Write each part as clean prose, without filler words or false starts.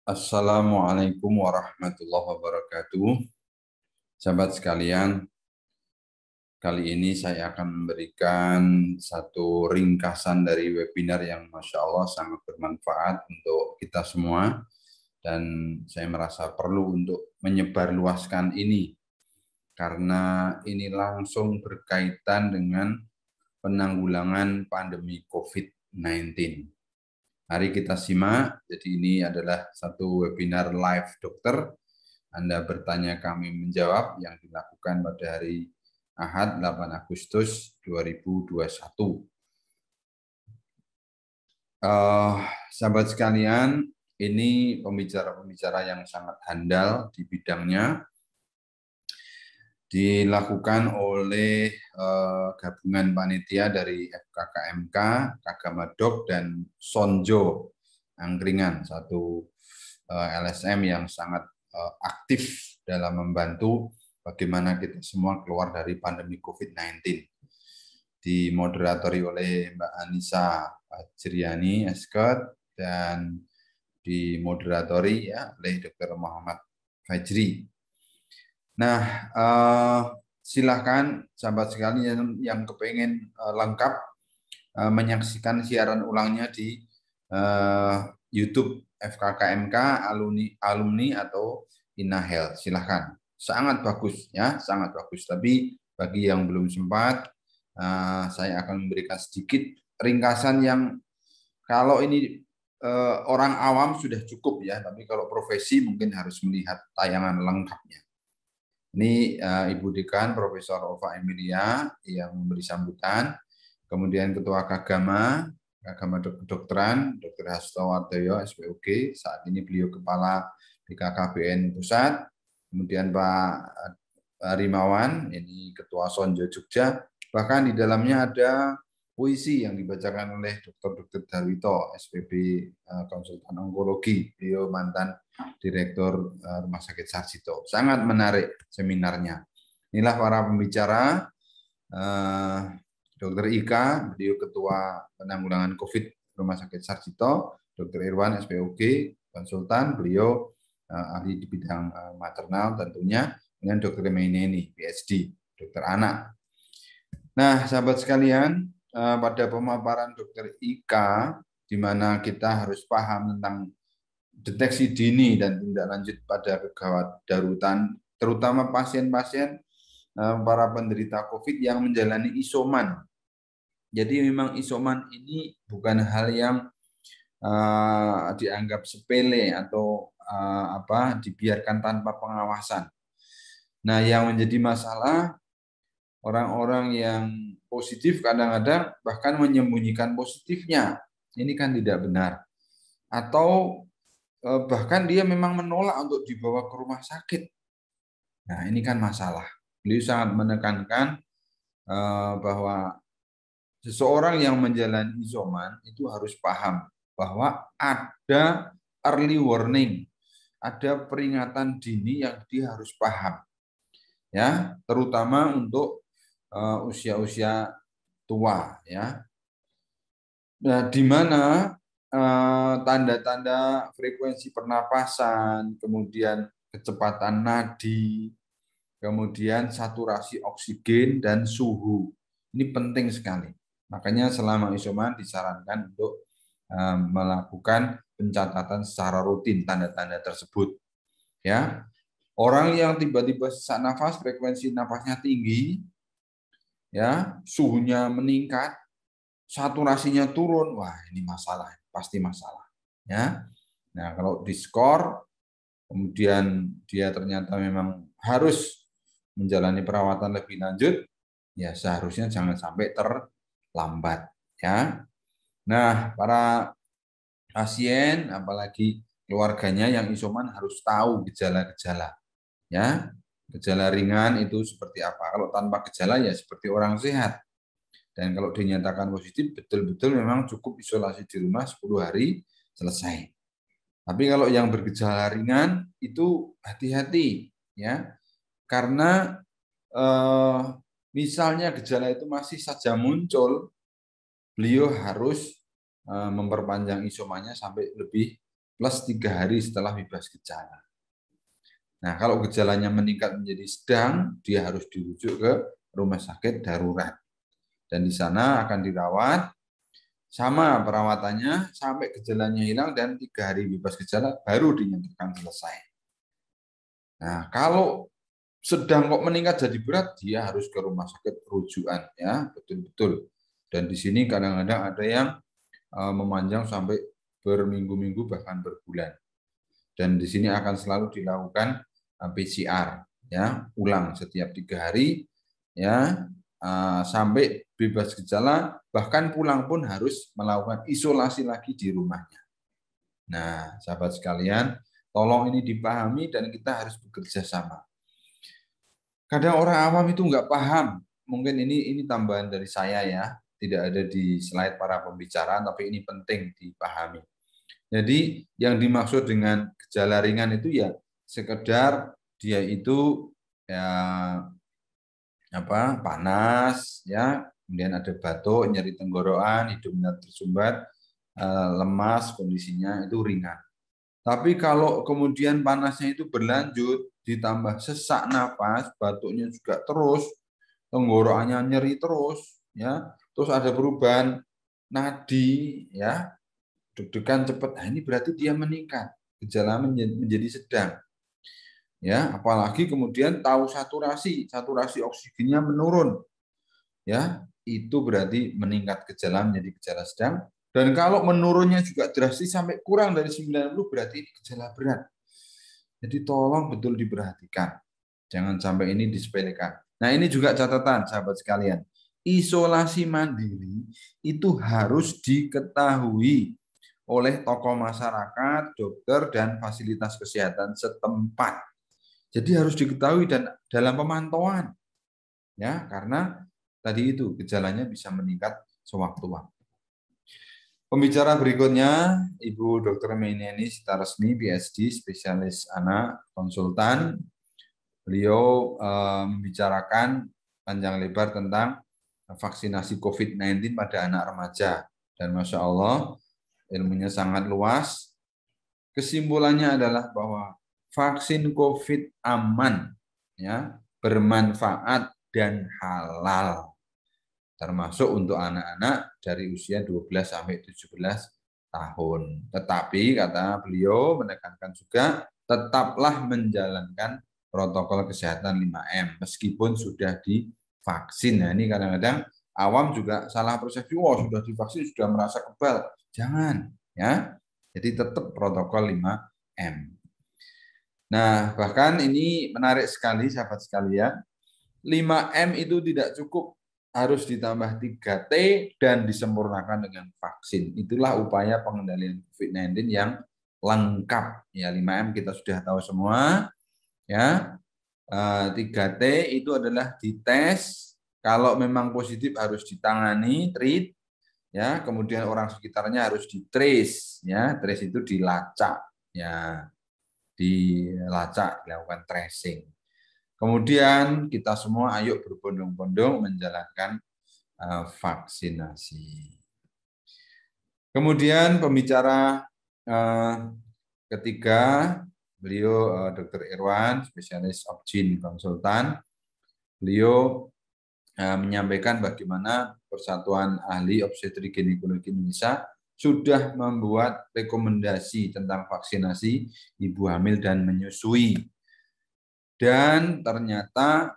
Assalamualaikum warahmatullahi wabarakatuh. Sahabat sekalian, kali ini saya akan memberikan satu ringkasan dari webinar yang Masya Allah sangat bermanfaat untuk kita semua. Dan saya merasa perlu untuk menyebarluaskan ini, karena ini langsung berkaitan dengan penanggulangan pandemi COVID-19. Mari kita simak. Jadi ini adalah satu webinar live dokter. Anda bertanya, kami menjawab, yang dilakukan pada hari Ahad 8 Agustus 2021. Sahabat sekalian, ini pembicara-pembicara yang sangat handal di bidangnya. Dilakukan oleh gabungan panitia dari FKKMK, Kagamadok, dan Sonjo Angkringan, satu LSM yang sangat aktif dalam membantu bagaimana kita semua keluar dari pandemi COVID-19. Dimoderatori oleh Mbak Anissa Fajriani Eskot dan dimoderatori oleh Dr. Muhammad Fajri. Nah, silakan sahabat sekalian yang kepengen lengkap menyaksikan siaran ulangnya di YouTube FKKMK alumni atau Inahel. Silakan, sangat bagus ya, sangat bagus. Tapi bagi yang belum sempat, saya akan memberikan sedikit ringkasan yang kalau ini orang awam sudah cukup ya, tapi kalau profesi mungkin harus melihat tayangan lengkapnya. Ini Ibu Dekan Profesor Ova Emilia yang memberi sambutan, kemudian Ketua Kagama Kedokteran Dr. Hasto Wardoyo SPOG, saat ini beliau Kepala BKKBN Pusat, kemudian Pak Rimawan, ini Ketua Sonjo Jogja, bahkan di dalamnya ada puisi yang dibacakan oleh Dr. Darwito, SPB Konsultan Onkologi, beliau mantan Direktur Rumah Sakit Sarjito. Sangat menarik seminarnya. Inilah para pembicara. Dr. Ika, beliau Ketua Penanggulangan COVID Rumah Sakit Sarjito. Dr. Irwan, SPOG, Konsultan, beliau ahli di bidang maternal tentunya. Dengan Dr. Maineni, PhD, dokter anak. Nah, sahabat sekalian, pada pemaparan Dr. Ika, di mana kita harus paham tentang deteksi dini dan tindak lanjut pada kegawat darutan, terutama pasien-pasien para penderita COVID yang menjalani isoman. Jadi memang isoman ini bukan hal yang dianggap sepele atau dibiarkan tanpa pengawasan. Nah, yang menjadi masalah, orang-orang yang positif kadang-kadang bahkan menyembunyikan positifnya. Ini kan tidak benar. Atau bahkan dia memang menolak untuk dibawa ke rumah sakit. Nah, ini kan masalah. Beliau sangat menekankan bahwa seseorang yang menjalani isoman itu harus paham bahwa ada early warning, ada peringatan dini yang dia harus paham. Ya, terutama untuk usia-usia tua ya. Nah, di mana tanda-tanda frekuensi pernapasan, kemudian kecepatan nadi, kemudian saturasi oksigen dan suhu. Ini penting sekali. Makanya selama isoman disarankan untuk melakukan pencatatan secara rutin tanda-tanda tersebut. Ya. Orang yang tiba-tiba sesak nafas, frekuensi nafasnya tinggi, ya, suhunya meningkat, saturasinya turun, wah ini masalah, pasti masalah. Ya. Nah, kalau diskor, kemudian dia ternyata memang harus menjalani perawatan lebih lanjut, ya seharusnya jangan sampai terlambat. Ya. Nah, para pasien, apalagi keluarganya yang isoman harus tahu gejala-gejala. Ya, gejala ringan itu seperti apa? Kalau tanpa gejala ya seperti orang sehat. Dan kalau dinyatakan positif, betul-betul memang cukup isolasi di rumah 10 hari selesai. Tapi kalau yang bergejala ringan itu hati-hati ya. Karena misalnya gejala itu masih saja muncul, beliau harus memperpanjang isomannya sampai lebih plus 3 hari setelah bebas gejala. Nah, kalau gejalanya meningkat menjadi sedang, dia harus dirujuk ke rumah sakit darurat. Dan di sana akan dirawat, sama perawatannya sampai gejalanya hilang dan 3 hari bebas gejala baru dinyatakan selesai. Nah, kalau sedang kok meningkat jadi berat, dia harus ke rumah sakit rujukan ya, betul-betul. Dan di sini kadang-kadang ada yang memanjang sampai berminggu-minggu bahkan berbulan. Dan di sini akan selalu dilakukan PCR ya, ulang setiap 3 hari ya, sampai bebas gejala, bahkan pulang pun harus melakukan isolasi lagi di rumahnya. Nah, sahabat sekalian, tolong ini dipahami dan kita harus bekerja sama. Kadang orang awam itu nggak paham. Mungkin ini tambahan dari saya ya, tidak ada di slide para pembicara, tapi ini penting dipahami. Jadi yang dimaksud dengan gejala ringan itu ya sekedar dia itu ya panas ya, kemudian ada batuk, nyeri tenggorokan, hidungnya tersumbat, lemas, kondisinya itu ringan. Tapi kalau kemudian panasnya itu berlanjut, ditambah sesak nafas, batuknya juga terus, tenggorokannya nyeri terus, ya, terus ada perubahan nadi, ya, deg-degan cepat. Nah, ini berarti dia meningkat, gejala menjadi sedang, ya. Apalagi kemudian tahu saturasi oksigennya menurun, ya, itu berarti meningkat gejala menjadi gejala sedang. Dan kalau menurunnya juga drastis sampai kurang dari 90 berarti ini gejala berat. Jadi tolong betul diperhatikan. Jangan sampai ini disepelekan. Nah, ini juga catatan sahabat sekalian. Isolasi mandiri itu harus diketahui oleh tokoh masyarakat, dokter, dan fasilitas kesehatan setempat. Jadi harus diketahui dan dalam pemantauan. Ya, karena tadi itu gejalanya bisa meningkat sewaktu-waktu. Pembicara berikutnya, Ibu Dr. Maineni Sitaresmi, PhD, spesialis anak, konsultan. Beliau membicarakan panjang lebar tentang vaksinasi COVID-19 pada anak remaja. Dan Masya Allah, ilmunya sangat luas. Kesimpulannya adalah bahwa vaksin COVID aman, ya, bermanfaat, dan halal. Termasuk untuk anak-anak dari usia 12 sampai 17 tahun. Tetapi kata beliau menekankan juga tetaplah menjalankan protokol kesehatan 5M meskipun sudah divaksin. Nah, ini kadang-kadang awam juga salah persepsi, wah sudah divaksin sudah merasa kebal. Jangan, ya. Jadi tetap protokol 5M. Nah, bahkan ini menarik sekali sahabat sekalian. 5M itu tidak cukup, harus ditambah 3T dan disempurnakan dengan vaksin. Itulah upaya pengendalian COVID-19 yang lengkap. Ya, 5M kita sudah tahu semua. Ya, 3T itu adalah dites, kalau memang positif harus ditangani, treat, ya, kemudian orang sekitarnya harus di-trace, ya, trace itu dilacak, ya, dilakukan tracing. Kemudian kita semua ayo berbondong-bondong menjalankan vaksinasi. Kemudian pembicara ketiga, beliau Dr. Irwan, spesialis Opjin konsultan. Beliau menyampaikan bagaimana Persatuan Ahli Obstetrik Ginekologi Indonesia sudah membuat rekomendasi tentang vaksinasi ibu hamil dan menyusui. Dan ternyata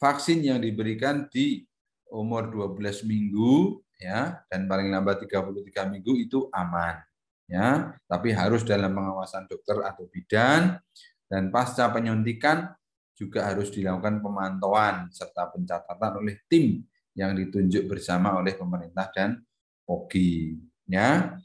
vaksin yang diberikan di umur 12 minggu ya dan paling lambat 33 minggu itu aman ya, tapi harus dalam pengawasan dokter atau bidan, dan pasca penyuntikan juga harus dilakukan pemantauan serta pencatatan oleh tim yang ditunjuk bersama oleh pemerintah dan POGI ya.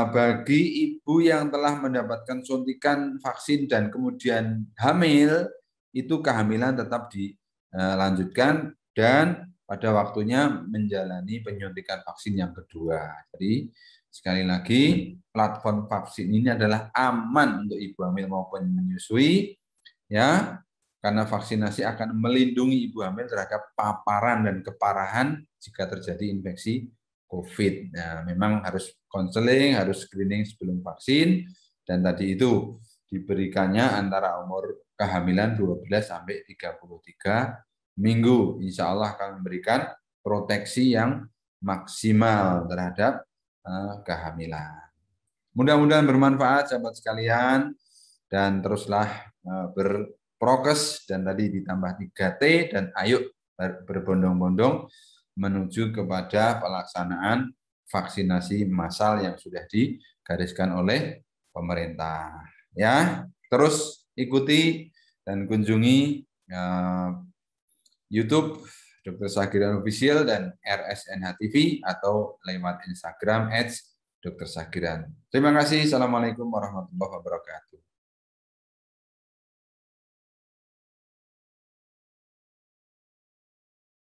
Bagi ibu yang telah mendapatkan suntikan vaksin dan kemudian hamil, itu kehamilan tetap dilanjutkan dan pada waktunya menjalani penyuntikan vaksin yang kedua. Jadi sekali lagi, platform vaksin ini adalah aman untuk ibu hamil maupun menyusui, ya, karena vaksinasi akan melindungi ibu hamil terhadap paparan dan keparahan jika terjadi infeksi COVID. Nah, memang harus konseling, harus screening sebelum vaksin, dan tadi itu diberikannya antara umur kehamilan 12 sampai 33 minggu. Insya Allah akan memberikan proteksi yang maksimal terhadap kehamilan. Mudah-mudahan bermanfaat sahabat sekalian, dan teruslah berprokes, dan tadi ditambah 3T, dan ayo berbondong-bondong menuju kepada pelaksanaan vaksinasi massal yang sudah digariskan oleh pemerintah. Ya, terus ikuti dan kunjungi YouTube Dr. Sagiran Official dan RSNH TV atau lewat Instagram @Dr. Sagiran. Terima kasih. Assalamualaikum warahmatullahi wabarakatuh.